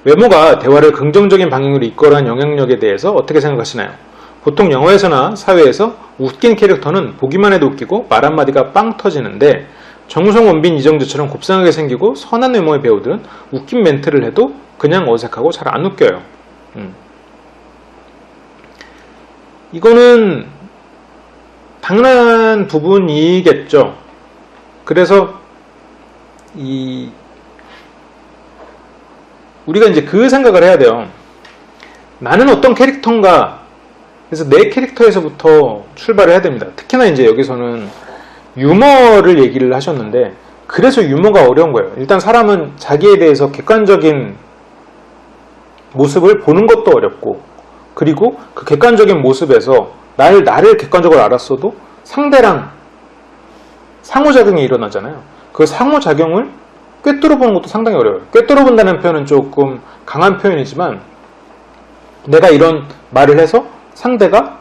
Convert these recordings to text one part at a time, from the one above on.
외모가 대화를 긍정적인 방향으로 이끌어가는 영향력에 대해서 어떻게 생각하시나요? 보통 영화에서나 사회에서 웃긴 캐릭터는 보기만 해도 웃기고 말 한마디가 빵 터지는데 정우성, 원빈, 이정재처럼 곱상하게 생기고 선한 외모의 배우들은 웃긴 멘트를 해도 그냥 어색하고 잘 안 웃겨요. 이거는 당연한 부분이겠죠. 그래서 우리가 이제 그 생각을 해야 돼요. 나는 어떤 캐릭터인가. 그래서 내 캐릭터에서부터 출발을 해야 됩니다. 특히나 이제 여기서는 유머를 얘기를 하셨는데, 그래서 유머가 어려운 거예요. 일단 사람은 자기에 대해서 객관적인 모습을 보는 것도 어렵고, 그리고 그 객관적인 모습에서 나를 객관적으로 알았어도 상대랑 상호작용이 일어나잖아요. 그 상호작용을 꿰뚫어 보는 것도 상당히 어려워요. 꿰뚫어 본다는 표현은 조금 강한 표현이지만, 내가 이런 말을 해서 상대가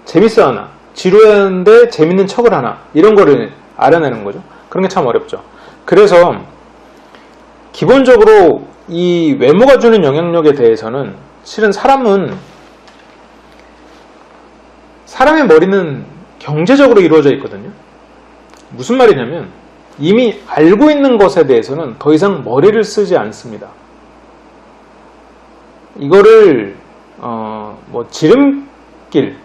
재밌어 하나, 지루했는데 재밌는 척을 하나, 이런 거를 알아내는 거죠. 그런 게 참 어렵죠. 그래서 기본적으로 이 외모가 주는 영향력에 대해서는 실은 사람의 머리는 경제적으로 이루어져 있거든요. 무슨 말이냐면 이미 알고 있는 것에 대해서는 더 이상 머리를 쓰지 않습니다. 이거를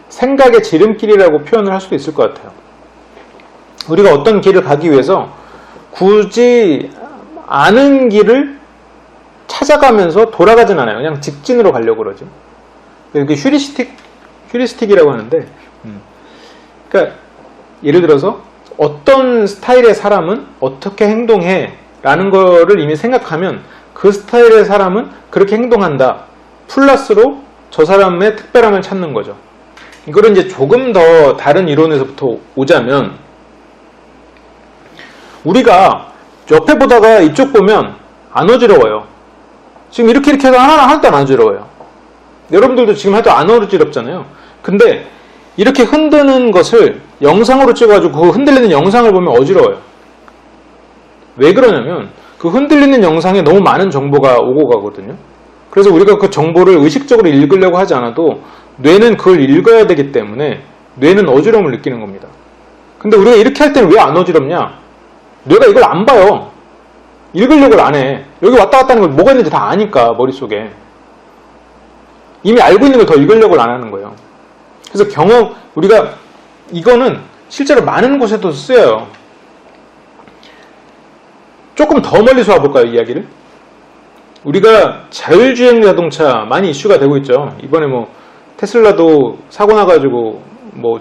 생각의 지름길이라고 표현을 할 수도 있을 것 같아요. 우리가 어떤 길을 가기 위해서 굳이 아는 길을 찾아가면서 돌아가진 않아요. 그냥 직진으로 가려고 그러죠. 이렇게 휴리스틱이라고 하는데, 그러니까 예를 들어서 어떤 스타일의 사람은 어떻게 행동해 라는 거를 이미 생각하면 그 스타일의 사람은 그렇게 행동한다 플러스로 저 사람의 특별함을 찾는 거죠. 이거를 이제 조금 더 다른 이론에서부터 오자면, 우리가 옆에 보다가 이쪽 보면 안 어지러워요. 지금 이렇게 해서 하나도 안 어지러워요. 여러분들도 지금 해도 안 어지럽잖아요. 근데 이렇게 흔드는 것을 영상으로 찍어가지고 그 흔들리는 영상을 보면 어지러워요. 왜 그러냐면 그 흔들리는 영상에 너무 많은 정보가 오고 가거든요. 그래서 우리가 그 정보를 의식적으로 읽으려고 하지 않아도 뇌는 그걸 읽어야 되기 때문에 뇌는 어지러움을 느끼는 겁니다. 근데 우리가 이렇게 할 때는 왜 안 어지럽냐? 뇌가 이걸 안 봐요. 읽으려고 안 해. 여기 왔다 갔다 하는 걸 뭐가 있는지 다 아니까, 머릿속에. 이미 알고 있는 걸 더 읽으려고 안 하는 거예요. 그래서 우리가 이거는 실제로 많은 곳에도 쓰여요. 조금 더 멀리서 와볼까요, 이야기를? 우리가 자율주행 자동차 많이 이슈가 되고 있죠. 이번에 테슬라도 사고 나가지고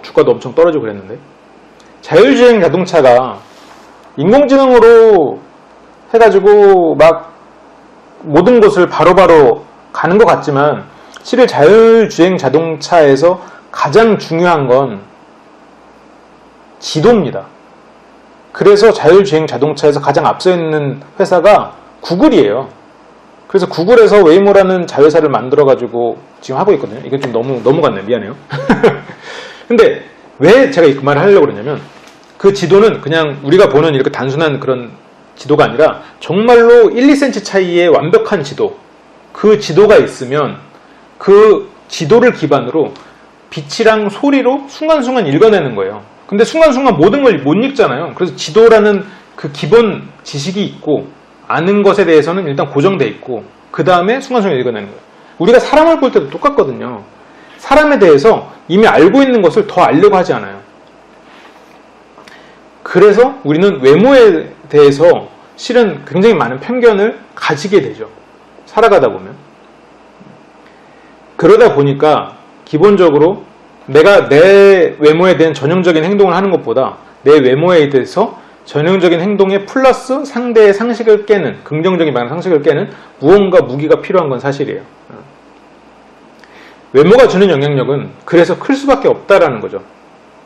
주가도 엄청 떨어지고 그랬는데, 자율주행 자동차가 인공지능으로 해가지고 막 모든 곳을 바로바로 가는 것 같지만, 실은 자율주행 자동차에서 가장 중요한 건 지도입니다. 그래서 자율주행 자동차에서 가장 앞서 있는 회사가 구글이에요. 그래서 구글에서 웨이모라는 자회사를 만들어가지고 지금 하고 있거든요. 이게 좀 너무 갔네요. 미안해요. 근데 왜 제가 이 말을 하려고 그러냐면, 그 지도는 그냥 우리가 보는 이렇게 단순한 그런 지도가 아니라 정말로 1, 2cm 차이의 완벽한 지도, 그 지도가 있으면 그 지도를 기반으로 빛이랑 소리로 순간순간 읽어내는 거예요. 근데 순간순간 모든 걸 못 읽잖아요. 그래서 지도라는 그 기본 지식이 있고, 아는 것에 대해서는 일단 고정돼 있고, 그 다음에 순간순간 읽어내는 거예요. 우리가 사람을 볼 때도 똑같거든요. 사람에 대해서 이미 알고 있는 것을 더 알려고 하지 않아요. 그래서 우리는 외모에 대해서 실은 굉장히 많은 편견을 가지게 되죠. 살아가다 보면. 그러다 보니까 기본적으로 내가 내 외모에 대한 전형적인 행동을 하는 것보다 내 외모에 대해서 전형적인 행동에 플러스 상대의 상식을 깨는, 긍정적인 방향 상식을 깨는 무언가 무기가 필요한 건 사실이에요. 외모가 주는 영향력은 그래서 클 수밖에 없다라는 거죠.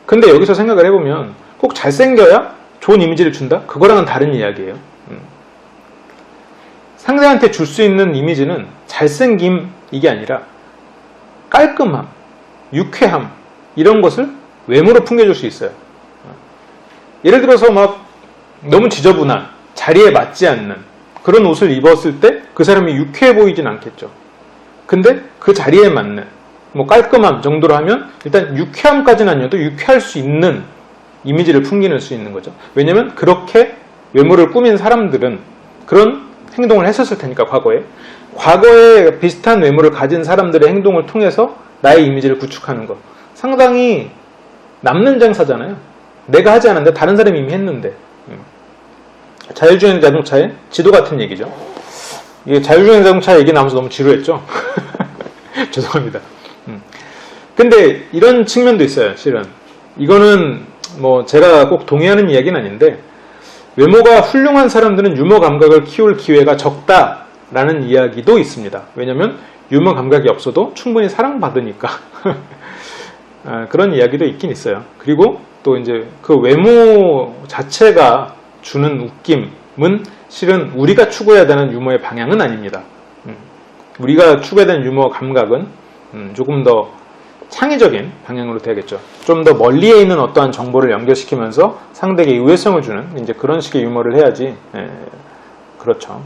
근데 여기서 생각을 해보면 꼭 잘생겨야 좋은 이미지를 준다? 그거랑은 다른 이야기예요. 상대한테 줄 수 있는 이미지는 잘생김 이게 아니라 깔끔함, 유쾌함, 이런 것을 외모로 풍겨줄 수 있어요. 예를 들어서 너무 지저분한, 자리에 맞지 않는 그런 옷을 입었을 때 그 사람이 유쾌해 보이진 않겠죠. 근데 그 자리에 맞는 뭐 깔끔함 정도로 하면 일단 유쾌함까지는 아니어도 유쾌할 수 있는 이미지를 풍기는 수 있는 거죠. 왜냐면 그렇게 외모를 꾸민 사람들은 그런 행동을 했었을 테니까 과거에 비슷한 외모를 가진 사람들의 행동을 통해서 나의 이미지를 구축하는 것 상당히 남는 장사잖아요. 내가 하지 않았는데 다른 사람이 이미 했는데. 자율주행 자동차의 지도 같은 얘기죠. 이게 자율주행 자동차 얘기 나오면서 너무 지루했죠. 죄송합니다. 근데 이런 측면도 있어요. 실은 이거는 뭐 제가 꼭 동의하는 이야기는 아닌데 외모가 훌륭한 사람들은 유머 감각을 키울 기회가 적다라는 이야기도 있습니다. 왜냐면 유머 감각이 없어도 충분히 사랑받으니까. 그런 이야기도 있긴 있어요. 그리고 또 이제 그 외모 자체가 주는 웃김은 실은 우리가 추구해야 되는 유머의 방향은 아닙니다. 우리가 추구해야 되는 유머 감각은 조금 더 창의적인 방향으로 돼야겠죠. 좀 더 멀리에 있는 어떠한 정보를 연결시키면서 상대에게 우회성을 주는 이제 그런 식의 유머를 해야지. 그렇죠.